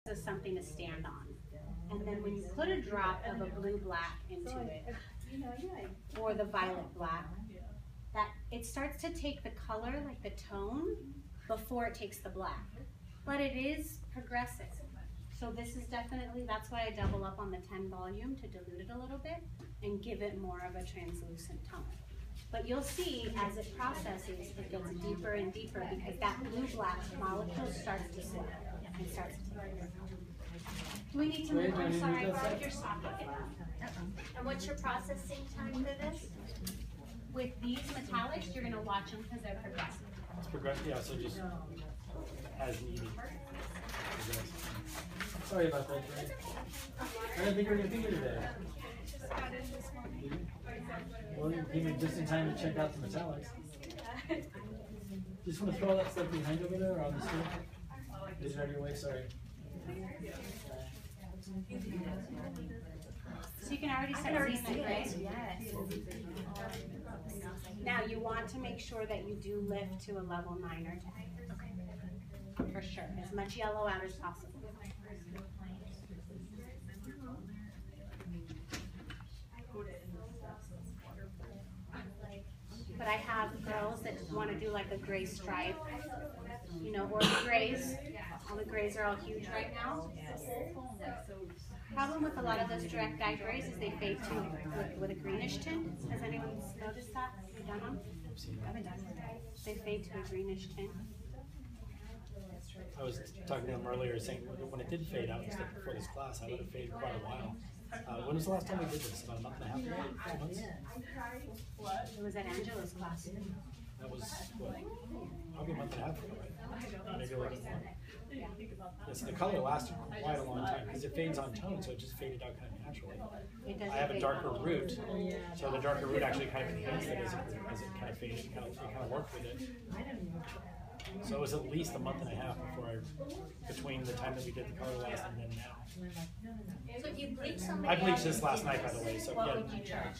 as something to stand on. And then when you put a drop of a blue black into it, or the violet black, that it starts to take the color, like the tone, before it takes the black. But it is progressive. So this is definitely, that's why I double up on the 10 volume to dilute it a little bit and give it more of a translucent tone. But you'll see as it processes, it gets deeper and deeper because that blue-black molecule starts to swell and starts to take it. Do we need to move? I'm sorry, I brought your socket. And what's your processing time for this? With these metallics, you're going to watch them because they're progressive. It's progressive, yeah, so just as needed. Sorry about that, Ray. I didn't think we were going to be here today. Well, you came in just in time to check out the metallics. Just want to throw all that stuff behind over there or on the stool? Is it out of your way? Sorry. So you can already start seeing that, right? Yes. Now you want to make sure that you do lift to a level 9 or 10. Okay. For sure. As much yellow out as possible. But I have girls that want to do like a gray stripe, you know, or the grays. All the grays are all huge right now. Problem with a lot of those direct dye grays is they fade to with a greenish tint. Has anyone noticed that? Have you done them? I haven't done them. They fade to a greenish tint. I was talking to him earlier saying when it did fade out before this class, I let it fade quite a while. When was the last time we did this? About a month and a half ago? 2 months? It was at Angela's class. That was, what, probably a month and a half ago, right? Maybe a little bit more. Yeah, so the color lasted quite a long time because it fades on tone, so it just faded out kind of naturally. I have a darker root, so the darker root actually kind of enhanced it as it kind of faded, it kind of worked with it. So it was at least a month and a half between the time that we did the color last and then now. So if you bleach somebody I bleached this last night, by the way. So what would you charge?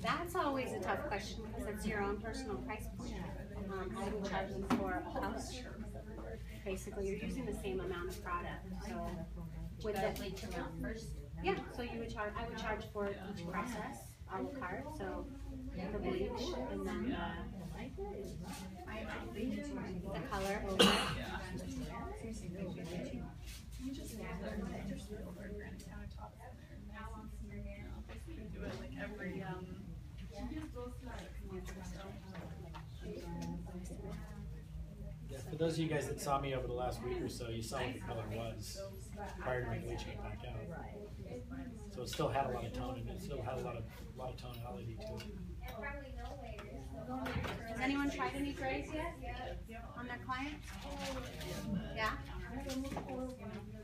That's always a tough question because it's your own personal price point. I would charge them for a color. Basically, you're using the same amount of product. So with the bleach them out first? Yeah, so you would charge. I would charge for each process a la carte. So the bleach and then the color over. Yeah, for those of you guys that saw me over the last week or so, you saw what the color was prior to me bleaching it back out. So it still had a lot of tone and it still had a lot of tonality to it. Has anyone tried any grays yet on their client? Yeah?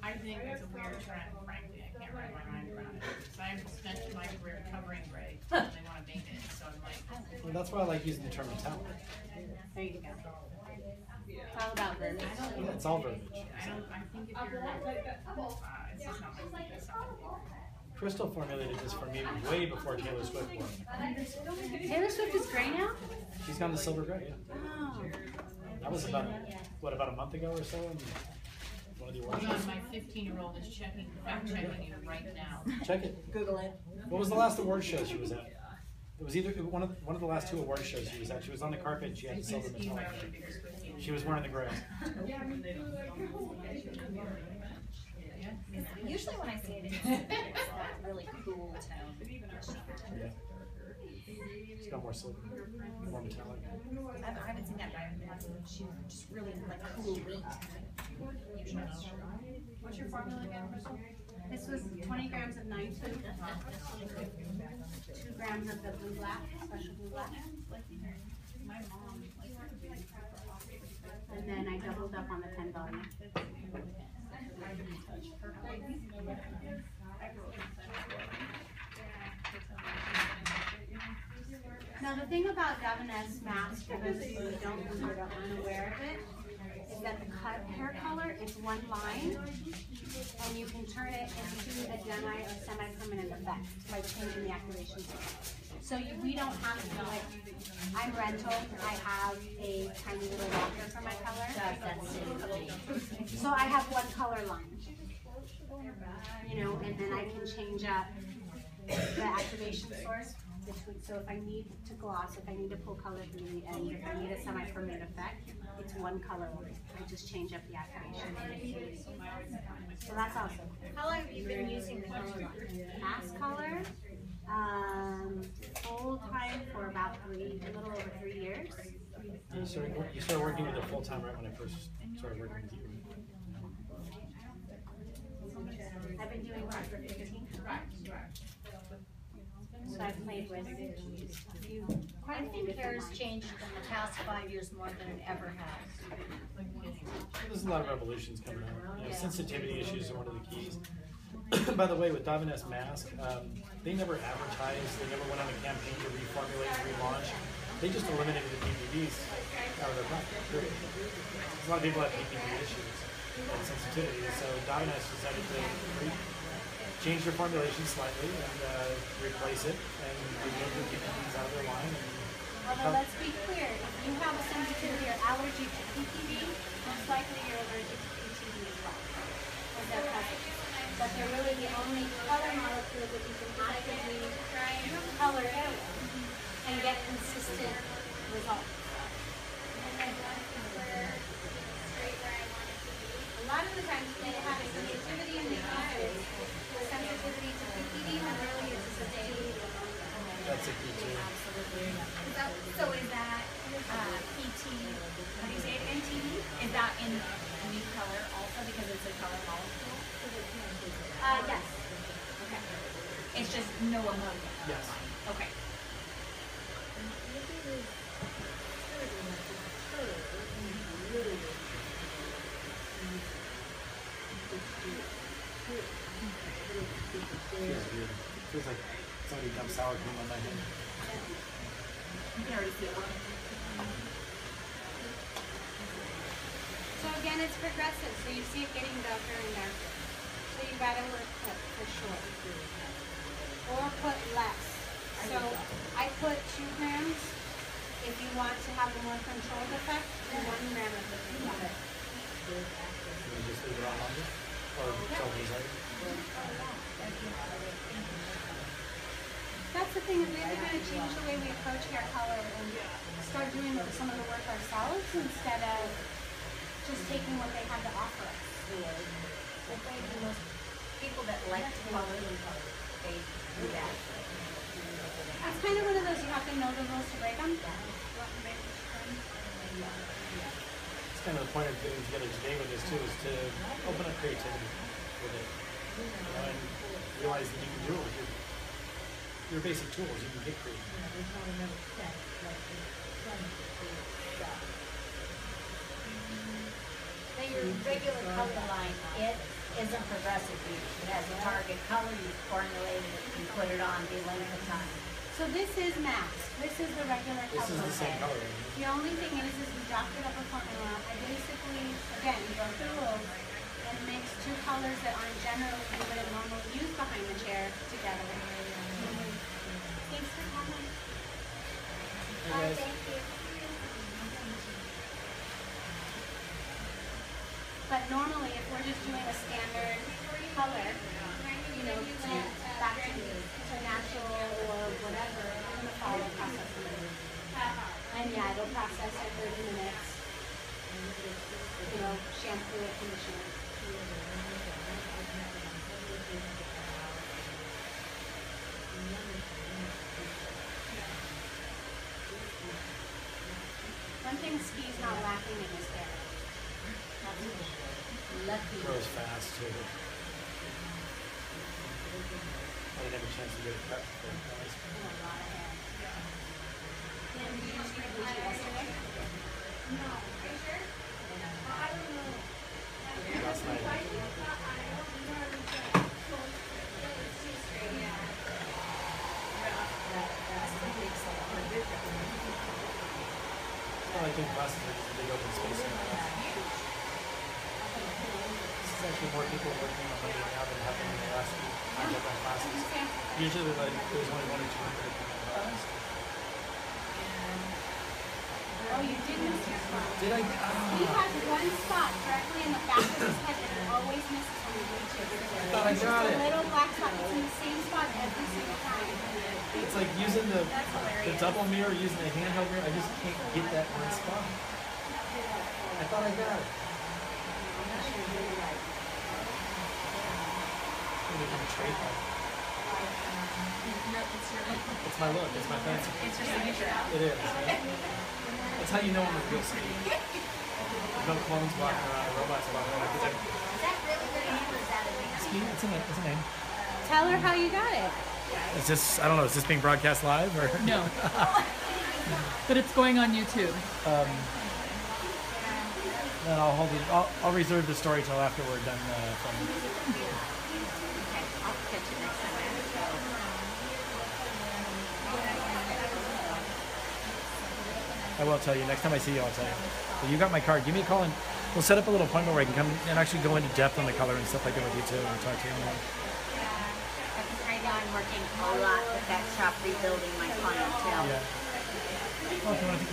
I think it's a weird trend, frankly. I can't wrap my mind around it. Because I've spent my career covering gray, and they want to make it, so I'm like... Well, that's why I like using the term metallic. There you go. It's all about verbiage. Yeah, it's all verbiage. I think if you're... it's just not my thing. Crystal formulated this for me way before Taylor Swift won. Taylor Swift is gray now? She's gone to silver gray, yeah. Oh. That was about a month ago or so? One of the awards Hold shows. on, my 15-year-old is fact checking you right now. Check it. Google it. What was the last award show she was at? It was either one of the last 2 award shows she was at. She was on the carpet and she had the silver metallic. She was wearing the gray. Usually when I see it, it's that really cool tone. Yeah. It's got more silver, more metallic. I haven't seen that by she's just really like cool wheat. Usually. What's your formula again, Crystal? This was 20 grams of 9-2, 2 grams of the blue black, special blue black. My mom, And then I doubled up on the 10 volume. Now the thing about Davines mask, for those of you who don't know or are unaware of it, is that the hair color is one line, and you can turn it into a demi or semi-permanent effect by changing the activation zone. So we don't have to, like, I'm rental, I have a tiny little locker for my color. So I have one color line, you know, and then I can change up the activation source between, so if I need to gloss, if I need to pull color from the end, if I need a semi-permanent effect, it's one color line. I just change up the activation. So that's also cool. How long have you been using the color line? Mass color, full time for about a little over 3 years. You started working with it full time right when I first started working with you. I've been doing that for 15. So I've played with a few, quite a few I think hair different has lines. changed in the past 5 years more than it ever has. There's a lot of revolutions coming out. You know, sensitivity issues are one of the keys. By the way, with Davines mask, they never advertised, they never went on a campaign to reformulate and relaunch. They just eliminated the PPDs out of their product. Period. A lot of people have PPD issues and sensitivity, so Davines decided to change their formulation slightly and replace it and remove the PPDs out of their line. Although let's be clear, if you have a sensitivity or allergy to PPD, most likely you're allergic to PTD as well. Because they're present. But they're really the only color molecules that you can actively color in and get consistent results. A lot of the times people have a sensitivity in the office, a sensitivity to PPD, when really it's a sensitivity to ammonia. That's a key too. So is that PT, how do you say it, NTD? Is that in a new color also because it's a color molecule? Yes. Okay. It's just no ammonia? Yes. Okay. Feels weird. Feels like somebody dumped sour cream on my head. You can already feel it. So again, it's progressive, so you see it getting darker and darker. So you gotta work for sure. Or put less. So I put 2 grams. If you want to have a more controlled effect, 1 gram of the product. Can you just leave it on longer? Or self-desired? That's the thing, is we have to kind of change the way we approach hair color and start doing some of the work ourselves instead of just taking what they have to offer us. I think most people that like to color, they do that. It's kind of one of those, you have to know the rules to break them. It's kind of the point of getting together today with this too, is to open up creativity with it. You know, and realize that you can do it with your basic tools, you can get creative. Now your regular color line, it isn't progressive beauty. It has a target color, you formulate it, you put it on, the length of time. So this is max. This is the regular This color. is the same color. The only thing is we dropped it up a formula. I basically, again, broke the rules and mixed 2 colors that aren't generally you would normally use behind the chair together. Thanks for coming. Hey guys. Thank you. But normally, if we're just doing a standard color, you know, back to natural or whatever, I'm gonna follow the process. And yeah, it'll process in 30 minutes. You know, shampoo or conditioner. One thing Ski's not lacking in his hair. Lucky. Grows fast too. I didn't have a chance to get it cut before. A lot of hair. And did you use your bleach yesterday? No. Are you sure? I don't know. Last night. Well, I think classes are just a big open space. This is actually more people working on Monday now than happened in the last few times I've done classes. Usually like, there's only 1 or 2 people that come out. surprised. Oh, you did miss your spot. Did I? He has one spot directly in the back of his head that he always misses when he reaches. I thought I got A it. little black spot. It's in the same spot every single time. It's like using the double mirror, using the handheld mirror. I just can't get that one spot. I thought I got it. It's my look. It's my fancy. It's your signature. It is. Right? That's how you know I'm a real Steve. There's no clones walking around, robots walking around. Is that really your name or is that a name? Steve, it's a name. It's a name. Tell her how you got it. Is this? I don't know. Is this being broadcast live or? No. But it's going on YouTube. Then I'll hold it. I'll reserve the story till after we're done filming. I'll catch you next time. I will tell you. Next time I see you, I'll tell you. So you got my card. Give me a call and we'll set up a little appointment where I can come and actually go into depth on the color and stuff like that with you too and talk to you more. Right now I'm working a lot with that shop rebuilding my clientele. Yeah. Well, if you want to take